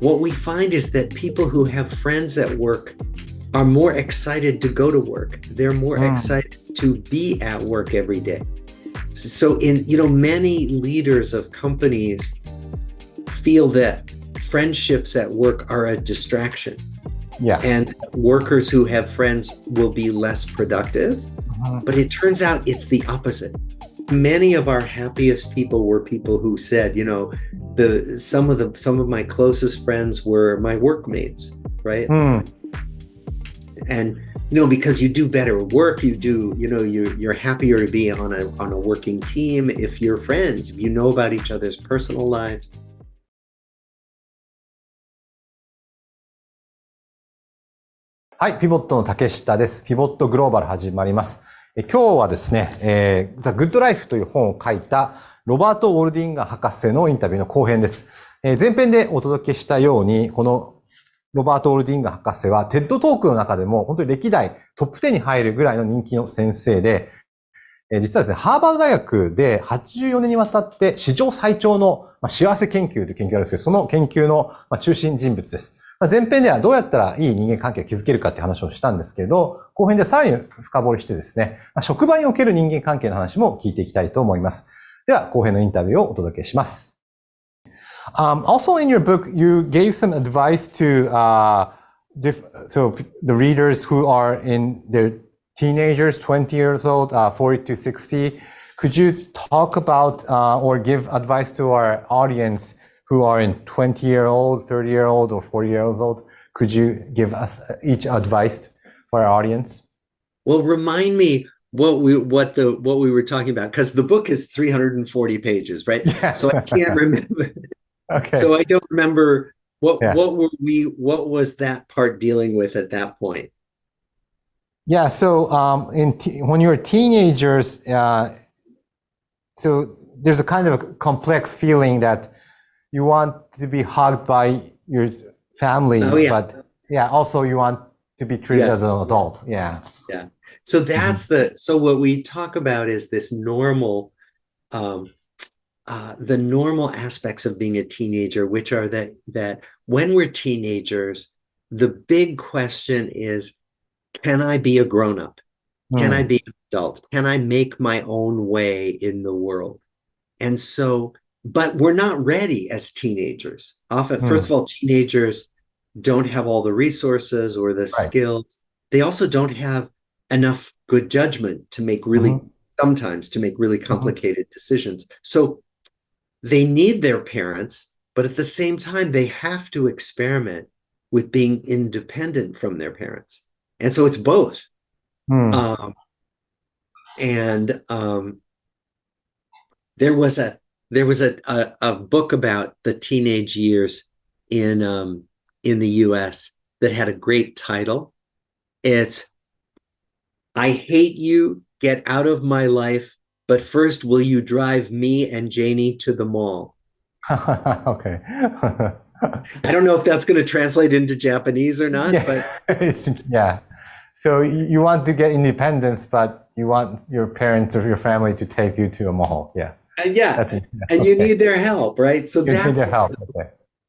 what we find is that people who have friends at work are more excited to go to work. They're more excited to be at work every day. So many leaders of companies feel that friendships at work are a distraction. Yeah. And workers who have friends will be less productive. But it turns out it's the opposite. Many of our happiest people were people who said, some of my closest friends were my workmates, right? And because you do better work, you're happier to be on a working team if you're friends, if you know about each other's personal lives. はい、ピボットの竹下です。ピボットグローバル始まります。今日はですね、The Good Life という本を書いたロバート・ウォールディンガー博士のインタビューの後編です。前編でお届けしたように、このロバート・ウォールディンガー博士は TED トークの中でも本当に歴代トップ10に入るぐらいの人気の先生で、実はですね、ハーバード大学で84年にわたって史上最長の幸せ研究という研究があるんですけど、その研究の中心人物です。前編ではどうやったらいい人間関係を築けるかっていう話をしたんですけど、後編ではさらに深掘りしてですね、職場における人間関係の話も聞いていきたいと思います。では、後編のインタビューをお届けします。Also in your book, you gave some advice to, so the readers who are in their teenagers, 20 years old, 40 to 60. Could you talk about, or give advice to our audience who are in 20-year-old, 30-year-old, or 40-year-old? Could you give us each advice for our audience? Well, remind me what we were talking about, because the book is 340 pages, right? Yes. So I can't remember. Okay. So I don't remember what was that part dealing with at that point? Yeah. So when you're teenagers, so there's a kind of a complex feeling that you want to be hugged by your family, but also you want to be treated as an adult. Yeah. So that's so what we talk about is this normal, the normal aspects of being a teenager, which are that when we're teenagers, the big question is, can I be a grown-up? Can I be an adult? Can I make my own way in the world? And so, but we're not ready as teenagers. Often, first of all, teenagers don't have all the resources or the skills. They also don't have enough good judgment to make sometimes to make really complicated decisions. So they need their parents, but at the same time, they have to experiment with being independent from their parents. And so it's both. There was a book about the teenage years in the US that had a great title. It's I Hate You, Get Out of My Life, but first will you drive me and Janie to the mall? Okay. I don't know if that's going to translate into Japanese or not, but so you want to get independence, but you want your parents or your family to take you to a mall. And you need their help, right? So that's their help.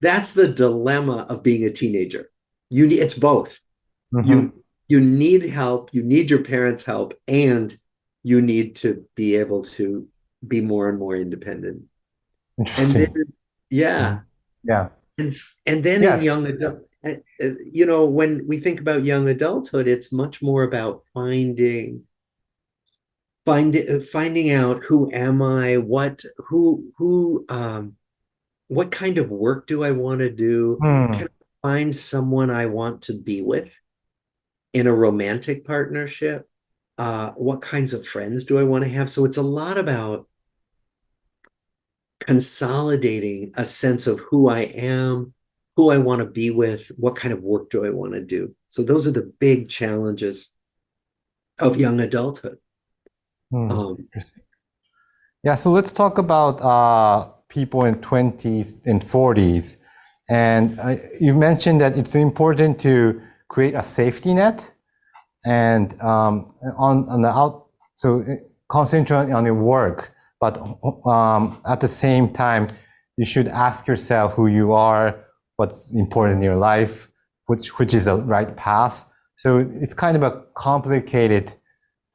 That's the dilemma of being a teenager. It's both. You need help, you need your parents' help, and you need to be able to be more and more independent. Interesting. And then in young adult, when we think about young adulthood, it's much more about finding out who am I, what kind of work do I want to do? Can I find someone I want to be with in a romantic partnership? What kinds of friends do I want to have? So it's a lot about consolidating a sense of who I am, who I want to be with, what kind of work do I want to do? So those are the big challenges of young adulthood. So let's talk about people in 20s and 40s. And you mentioned that it's important to create a safety net and so concentrate on your work, but at the same time, you should ask yourself who you are, what's important in your life, which is the right path. So it's kind of a complicated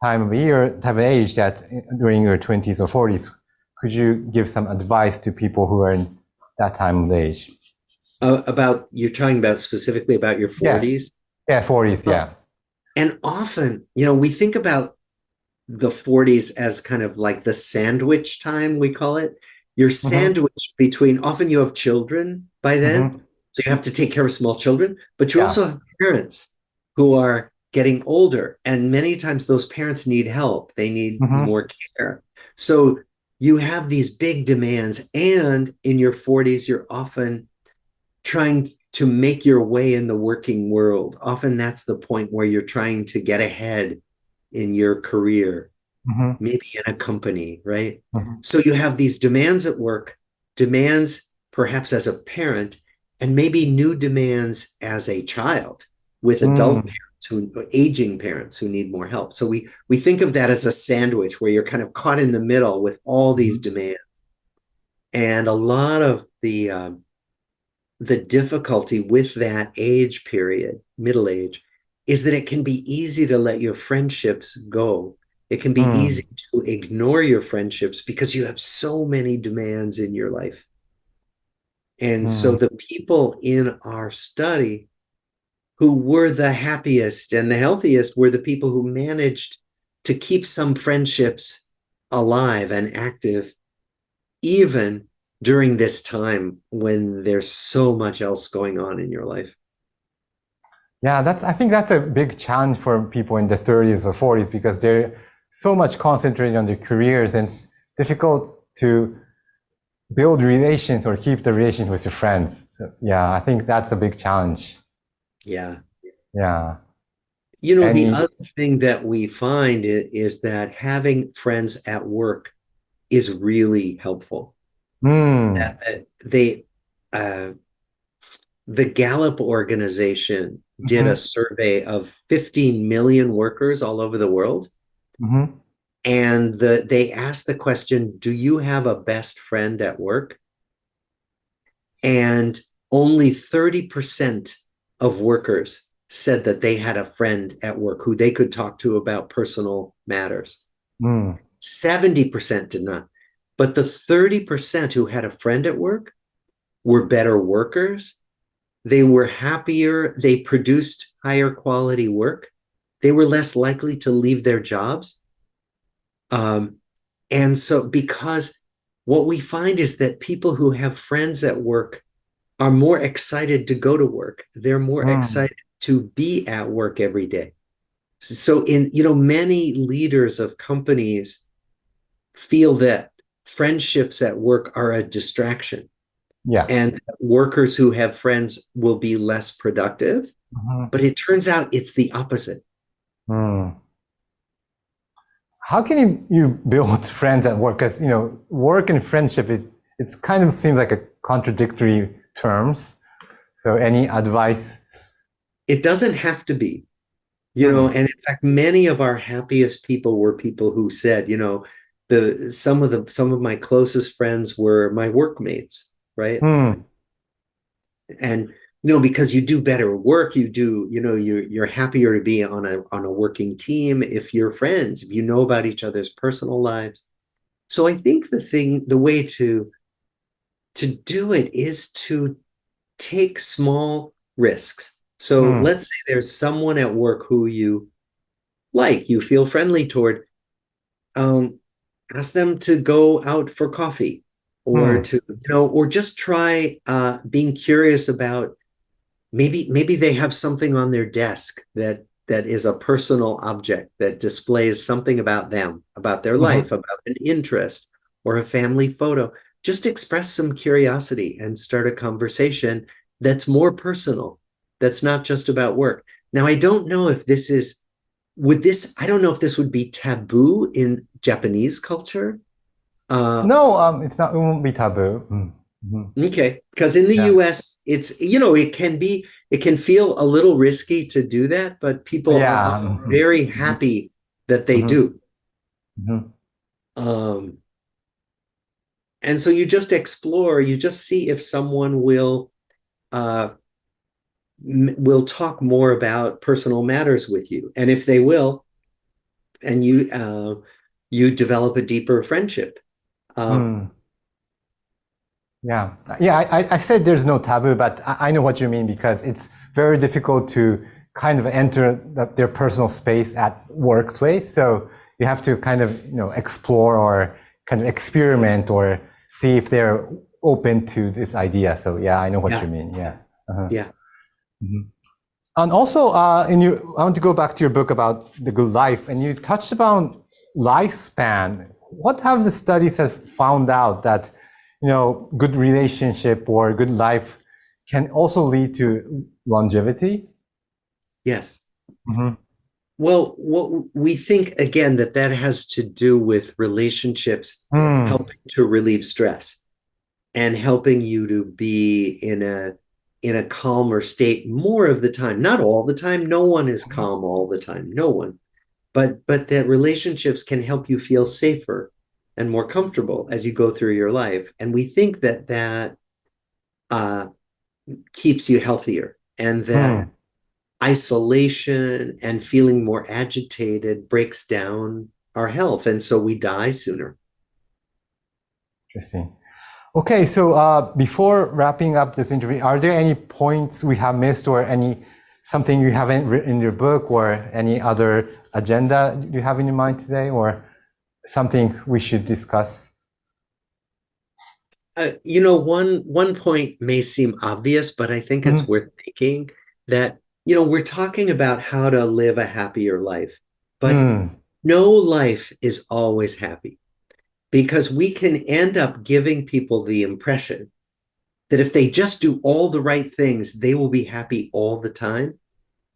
time of age that during your 20s or 40s. Could you give some advice to people who are in that time of age? You're talking about specifically about your 40s? Yes. Yeah, 40s, yeah. And often, we think about the 40s as kind of like the sandwich time, we call it. You're sandwiched between, often you have children by then, so you have to take care of small children, but you also have parents who are getting older, and many times those parents need help. They need more care. So you have these big demands, and in your 40s, you're often trying to make your way in the working world. Often that's the point where you're trying to get ahead in your career, maybe in a company, right? So you have these demands at work, demands perhaps as a parent, and maybe new demands as a child with adult aging parents who need more help. So we think of that as a sandwich where you're kind of caught in the middle with all these demands. And a lot of the difficulty with that age period, middle age, is that it can be easy to let your friendships go. It can be easy to ignore your friendships because you have so many demands in your life. And so the people in our study who were the happiest and the healthiest were the people who managed to keep some friendships alive and active, even during this time when there's so much else going on in your life. Yeah, I think that's a big challenge for people in the 30s or 40s because they're so much concentrated on their careers, and it's difficult to build relations or keep the relations with your friends. So, yeah, I think that's a big challenge. Yeah. Yeah. The other thing that we find is that having friends at work is really helpful. The Gallup organization did a survey of 15 million workers all over the world. And they asked the question, do you have a best friend at work? And only 30% of workers said that they had a friend at work who they could talk to about personal matters. 70% did not. But the 30% who had a friend at work were better workers. They were happier. They produced higher quality work. They were less likely to leave their jobs. And so because what we find is that people who have friends at work are more excited to go to work. They're more excited to be at work every day. So many leaders of companies feel that friendships at work are a distraction. Yeah. And workers who have friends will be less productive. But it turns out it's the opposite. How can you build friends at work? Because, work and friendship, it kind of seems like a contradictory terms. So any advice? It doesn't have to be, and in fact, many of our happiest people were people who said, some of my closest friends were my workmates, right? And because you do better work, you're happier to be on a working team if you're friends, if you know about each other's personal lives. So I think the way to do it is to take small risks. So let's say there's someone at work who you feel friendly toward. Ask them to go out for coffee, or or just try being curious about maybe they have something on their desk that is a personal object that displays something about them, about their life, about an interest or a family photo. Just express some curiosity and start a conversation that's more personal, that's not just about work. Now, I don't know if this would be taboo in Japanese culture. No, it won't be taboo. Okay, because in the US, it's it can feel a little risky to do that, but people are very happy that they do. And so you just explore, you just see if someone will will talk more about personal matters with you. And if they will, and you develop a deeper friendship. Yeah, I said there's no taboo, but I know what you mean, because it's very difficult to kind of enter their personal space at workplace. So you have to kind of, explore or kind of experiment or see if they're open to this idea. So yeah, I know what you mean. Yeah. Yeah. And also, I want to go back to your book about the good life, and you touched upon lifespan. What have the studies have found out that, good relationship or good life can also lead to longevity? Yes. Well, what we think, again, that has to do with relationships helping to relieve stress and helping you to be in a calmer state more of the time. Not all the time. No one is calm all the time. No one. But that relationships can help you feel safer and more comfortable as you go through your life. And we think that keeps you healthier, and that isolation and feeling more agitated breaks down our health. And so we die sooner. Interesting. Okay, so before wrapping up this interview, are there any points we have missed, or something you haven't written in your book, or any other agenda you have in your mind today, or something we should discuss? One point may seem obvious, but I think it's worth making, that, we're talking about how to live a happier life, but no life is always happy, because we can end up giving people the impression that if they just do all the right things, they will be happy all the time.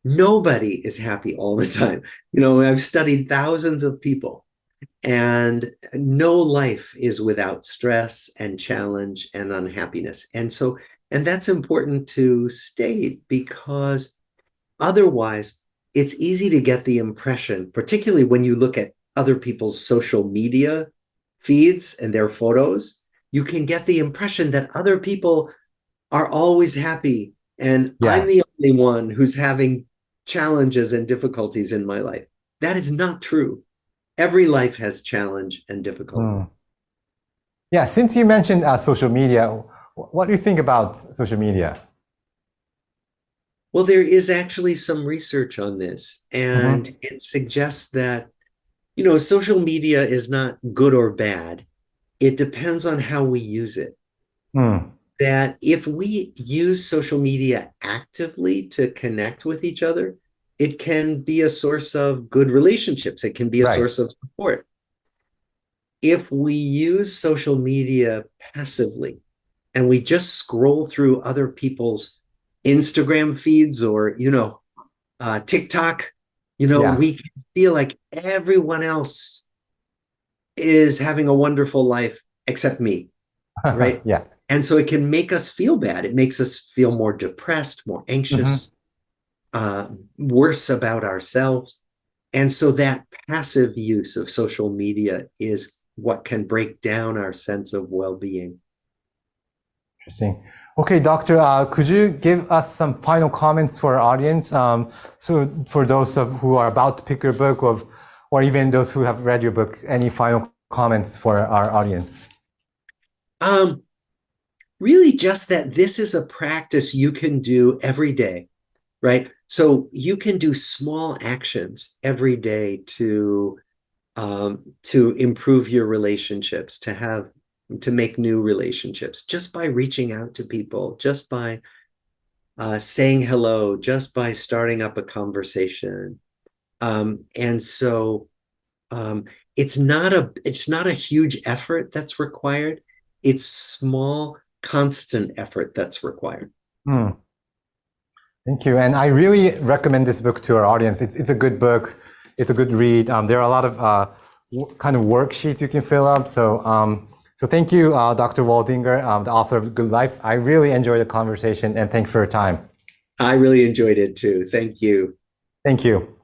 Nobody is happy all the time. I've studied thousands of people, and no life is without stress and challenge and unhappiness. And that's important to state, because otherwise it's easy to get the impression, particularly when you look at other people's social media feeds and their photos, you can get the impression that other people are always happy, and I'm the only one who's having challenges and difficulties in my life. That is not true. Every life has challenge and difficulty. Yeah, since you mentioned social media, what do you think about social media? Well, there is actually some research on this, and it suggests that, social media is not good or bad. It depends on how we use it. That if we use social media actively to connect with each other, it can be a source of good relationships. It can be a source of support. If we use social media passively and we just scroll through other people's Instagram feeds or, TikTok, we can feel like everyone else is having a wonderful life except me, right? And so it can make us feel bad. It makes us feel more depressed, more anxious, worse about ourselves. And so that passive use of social media is what can break down our sense of well-being. Interesting. Okay, Doctor, could you give us some final comments for our audience? So for those who are about to pick your book, or even those who have read your book, any final comments for our audience? Really just that this is a practice you can do every day, right? So you can do small actions every day to improve your relationships, to make new relationships, just by reaching out to people, just by saying hello, just by starting up a conversation. And so it's not a huge effort that's required. It's small, constant effort that's required. Thank you. And I really recommend this book to our audience. It's a good book. It's a good read. There are a lot of kind of worksheets you can fill up. So thank you, Dr. Waldinger, the author of Good Life. I really enjoyed the conversation, and thanks for your time. I really enjoyed it too. Thank you. Thank you.